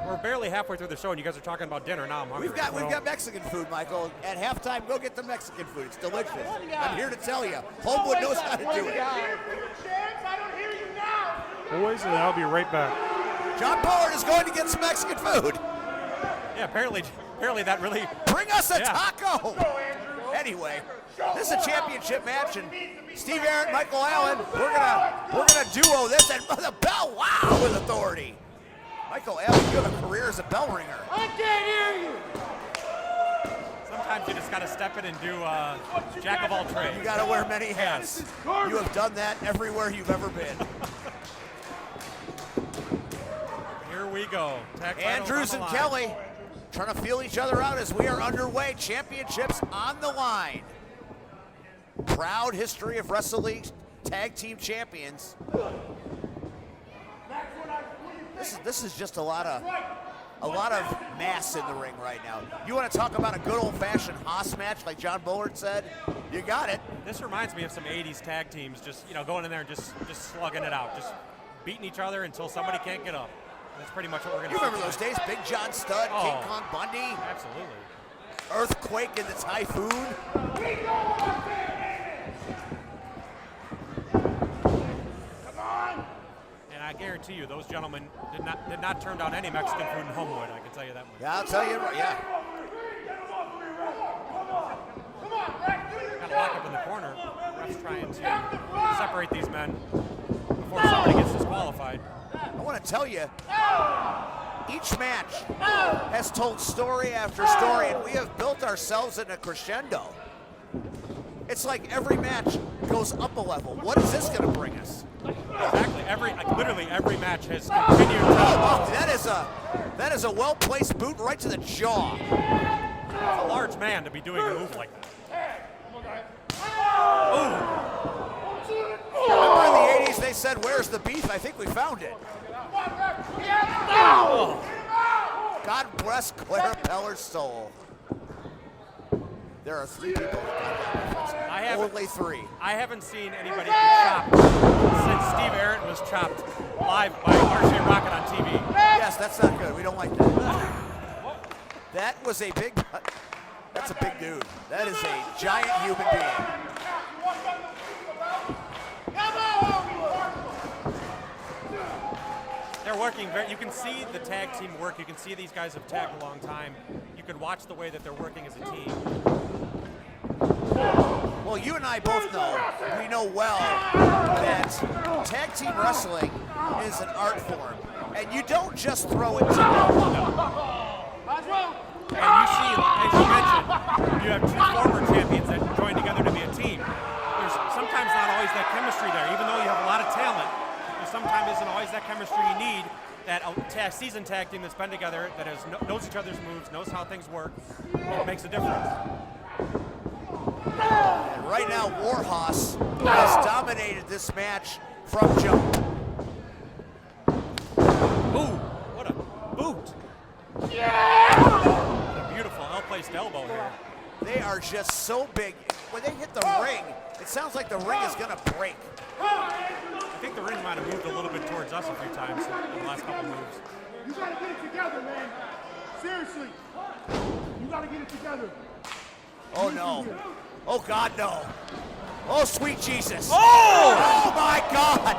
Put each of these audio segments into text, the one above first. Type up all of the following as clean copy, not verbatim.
We're barely halfway through the show, and you guys are talking about dinner. Now I'm hungry. We've got Mexican food, Michael. At halftime, go get the Mexican food. It's delicious. I'm here to tell you, Homewood knows how to do it. Boys, and I'll be right back. John Pollard is going to get some Mexican food. Yeah, apparently that really. Bring us a taco. Anyway, this is a championship match, and Steve Arndt, Michael Allen, we're gonna duo this, and the bell, wow, with authority. Michael Allen, you have a career as a bell ringer. I can't hear you. Sometimes you just got to step in and do jack of all trades. You got to wear many hats. You have done that everywhere you've ever been. Here we go. Andrews and Kelly trying to feel each other out as we are underway. Championships on the line. Proud history of Wrestle League tag team champions. This is just a lot of mass in the ring right now. You want to talk about a good old-fashioned Haas match, like John Bullard said? You got it. This reminds me of some '80s tag teams, just going in there and just slugging it out, just beating each other until somebody can't get up. That's pretty much what we're going to see. You remember those days? Big John Studd, King Kong Bundy. Absolutely. Earthquake in the Typhoon. And I guarantee you, those gentlemen did not turn down any Mexican food in Homewood. I can tell you that much. Yeah, I'll tell you, yeah. Got locked up in the corner. Ref's trying to separate these men before somebody gets disqualified. I want to tell you, each match has told story after story, and we have built ourselves in a crescendo. It's like every match goes up a level. What is this going to bring us? Exactly. Literally every match has continued. That is a well-placed boot right to the jaw. It's a large man to be doing a move like that. Remember in the 80s they said, "Where's the beef?" I think we found it. God bless Claire Peller's soul. There are 3 people that got that reference. Only 3. I haven't seen anybody get chopped since Steve Arndt was chopped live by RJ Rocket on TV. Yes, that's not good. We don't like that. That's a big dude. That is a giant human being. They're working you can see the tag team work. You can see these guys have tagged a long time. You can watch the way that they're working as a team. Well, you and I both know, we know well that tag team wrestling is an art form, and you don't just throw it together. And you see, as you mentioned, you have 2 former champions that join together to be a team. There's sometimes not always that chemistry there, even though you have a lot of talent. There sometimes isn't always that chemistry you need. That seasoned tag team that's been together, that knows each other's moves, knows how things work, it makes a difference. And right now, Warhorse has dominated this match from jump. Ooh, what a boot. Yeah! What a beautiful well-placed elbow here. They are just so big. When they hit the ring, it sounds like the ring is going to break. I think the ring might have moved a little bit towards us a few times in the last couple moves. You got to get it together, man. Seriously. You got to get it together. Oh, no. Oh, God, no. Oh, sweet Jesus. Oh! Oh, my God.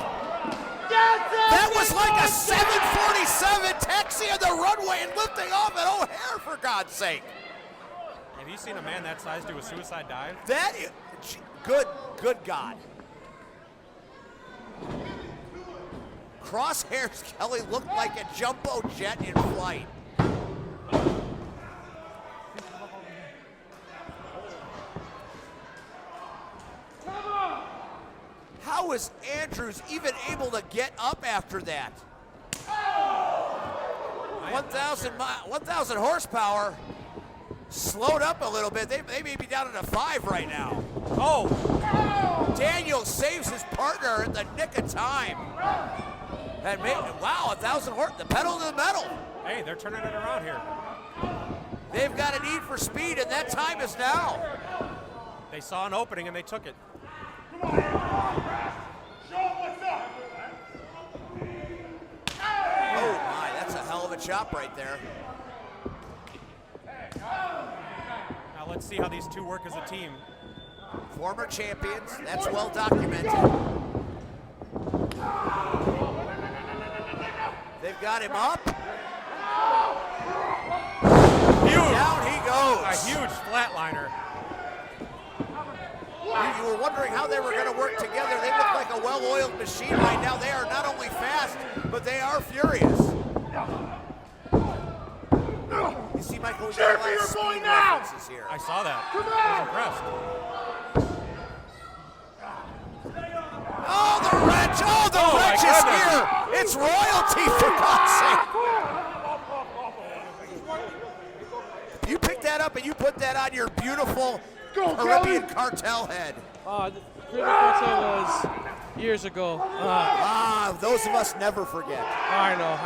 That was like a 747 taxi on the runway and lifting off at O'Hare, for God's sake. Have you seen a man that size do a suicide dive? That is good God. Crosshairs Kelly looked like a jumbo jet in flight. How is Andrews even able to get up after that? 1,000 horsepower. Slowed up a little bit. They may be down at a 5 right now. Oh! Daniel saves his partner at the nick of time. And wow, 1,000 horse, the pedal to the metal. Hey, they're turning it around here. They've got a need for speed, and that time is now. They saw an opening and they took it. Show them what's up. Oh my, that's a hell of a chop right there. Now let's see how these two work as a team. Former champions, that's well documented. They've got him up. Huge. Down he goes. A huge flatliner. You were wondering how they were going to work together. They look like a well-oiled machine right now. They are not only fast, but they are furious. You see, Michael, we got a lot of speed references here. I saw that. I was impressed. Oh, the wrench! Oh, the Oh, my wrench is goodness. here! It's royalty, for God's sake! You picked that up and you put that on your beautiful Caribbean cartel head. The Caribbean Cartel was years ago. Those of us never forget. I know.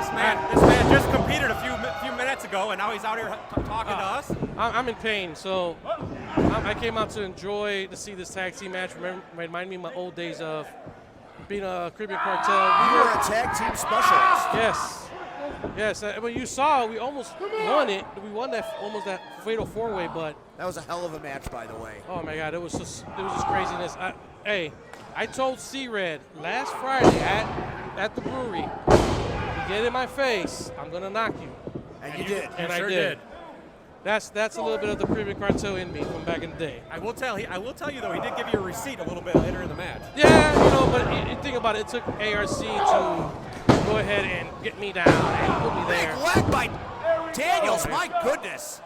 This man just competed a few minutes ago, and now he's out here talking to us. I'm in pain, so I came out to see this tag team match. Remind me of my old days of being a Caribbean Cartel. You were a tag team specialist. Yes. When you saw, we almost won it. We won almost that fatal four-way, but That was a hell of a match, by the way. oh my God, it was just craziness. I told C-Red last Friday at the brewery, you get in my face, I'm gonna knock you. And you did. And You I sure did. That's a little bit of the Caribbean Cartel in me from back in the day. I will tell you though, he did give you a receipt a little bit later in the match. Yeah, but you think about it, it took ARC to go ahead and get me down and put me Big there. leg by Daniels, my goodness.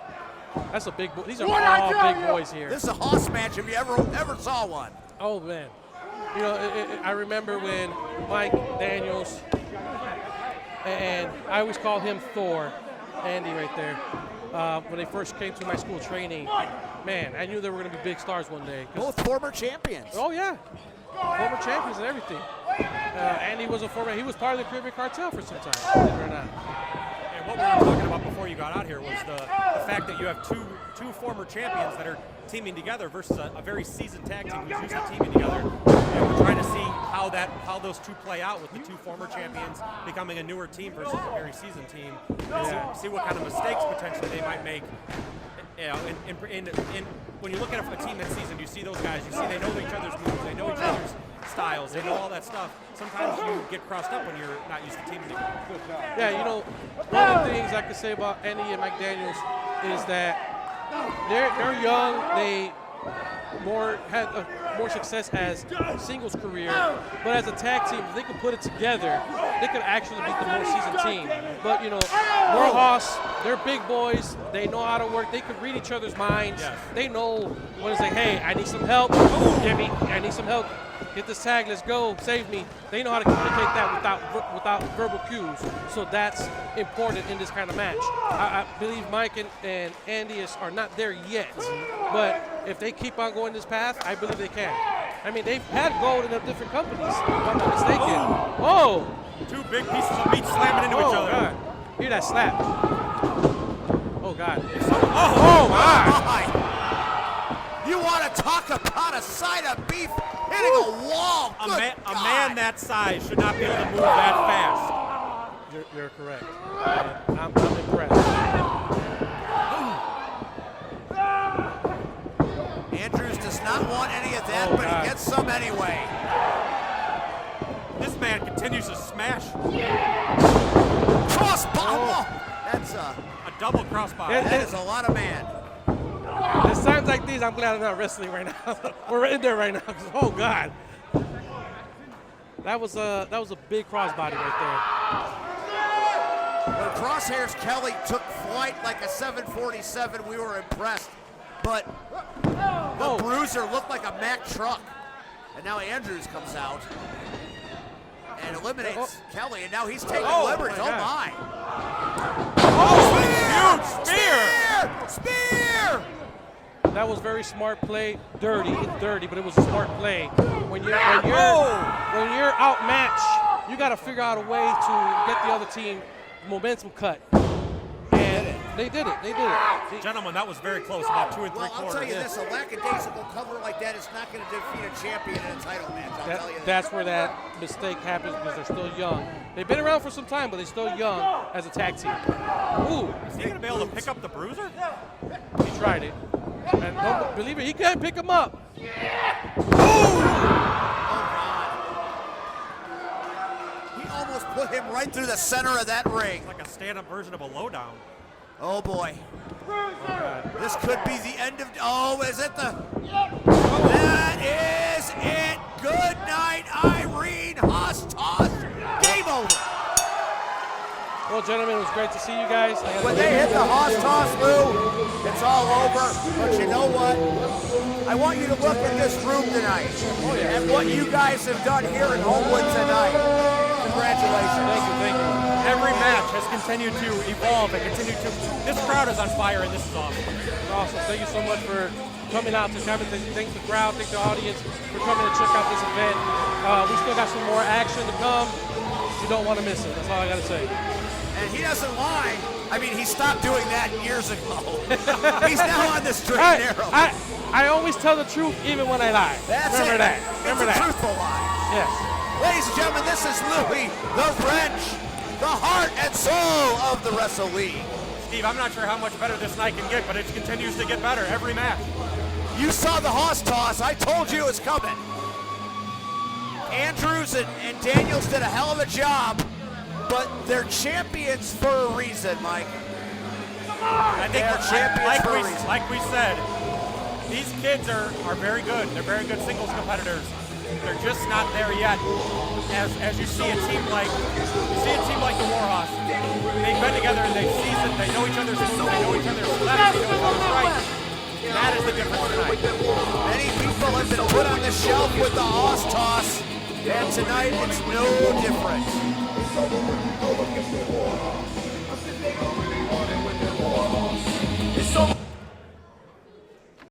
That's a big boy. These are all big boys here. This is a hoss match if you ever saw one. Oh man, I remember when Mike Daniels, and I always call him Thor, Andy right there, when they first came to my school training. Man, I knew they were going to be big stars one day. Both former champions. Oh yeah, former champions and everything. Andy was he was part of the Caribbean Cartel for some time, believe it or not. And what we were talking about before you got out here was the fact that you have two former champions that are teaming together versus a very seasoned tag team who's used to teaming together. And we're trying to see how those two play out with the two former champions becoming a newer team versus a very seasoned team. And see what kind of mistakes potentially they might make. When you look at a team that's seasoned, you see those guys. You see they know each other's moves. They know each other's styles. They know all that stuff. Sometimes you get crossed up when you're not used to teaming together. Yeah, one of the things I can say about Andy and Mike Daniels is that they're young. They had more success as singles career, but as a tag team, if they could put it together, they could actually beat the more seasoned team. But Warhorse, they're big boys. They know how to work. They could read each other's minds. Yes. They know when to say, "Hey, I need some help. I need some help. Get this tag. Let's go. Save me." They know how to communicate that without verbal cues. So that's important in this kind of match. I believe Mike and Andy are not there yet, but if they keep on going this path, I believe they can. I mean, they've had gold in different companies, if I'm not mistaken. Oh! Two big pieces of meat slamming into each other. God. Hear that slap. Oh, God. Oh my! You want to talk about a side of beef hitting a wall? A Good man God. that size should not be able to move that fast. You're correct. I'm impressed. Andrews does not want any of that, Oh, but God. he gets some anyway. This man continues to smash Cross bottom. That's a double crossbody. that is a lot of man. There's times like these, I'm glad I'm not wrestling right now. We're in there right now. Oh God, that was a big crossbody right When Crosshairs Kelly took flight like a 747, we were impressed. But the Bruiser looked like a Mack truck. And now Andrews comes out and eliminates Kelly, and now he's taking liberties. my Oh God. my! Huge spear! Spear! there. That was very smart play. Dirty, but it was a smart play. When you're outmatched, you got to figure out a way to get the other team momentum cut. And They did it. They did it. Gentlemen, that was very close, about 2 and 3 Well, I'll tell quarters. you this, a lackadaisical cover like that is not going to defeat a champion in a title match. I'll tell you that. That's where that mistake happens because they're still young. They've been around for some time, but they're still young as a tag team. Ooh, Is he going to be able to pick up the bruiser? he tried it. And don't believe it, he can't pick him up. He almost put him right through the center of that ring. Like a stand-up version of a lowdown. Oh boy. God. This could be the end of. Oh, is it the? That is it. Good night, Irene Haas Toss. Game over. Well, gentlemen, it was great to see you guys. When they hit the Haas Toss, Lou, it's all over. But you know what? I want you to look at this room tonight and what you guys have done here in Homewood tonight. Congratulations. Thank you. Every match has continued to evolve and continue to. This crowd is on fire, and this is awesome. Awesome. Thank you so much for coming out to Thank the crowd, thank the audience for coming to check out this event. We still got some more action to come. You don't want to miss it. That's all I got to say. And he doesn't lie. I mean, he stopped doing that years ago. He's now on the straight and narrow. I always tell the truth even when I lie. That's Remember it. that. Remember it's a that. truthful lie. Yes. Ladies and gentlemen, this is Louis the Wrench, the heart and soul of the Wrestle League. Steve, I'm not sure how much better this night can get, but it continues to get better every match. You saw the Haas Toss. I told you it was coming. Andrews and Daniels did a hell of a job, but they're champions for a reason, Mike. I think They're champions for a reason. like we said, these kids are very good. They're very good singles competitors. They're just not there yet. As you see a team like the Warhawks, they've been together and they've seasoned. They know each other's moves. They know each other's left. They know each other's right. That is the difference tonight. Many people have been put on the shelf with the Haas Toss, and tonight it's no different.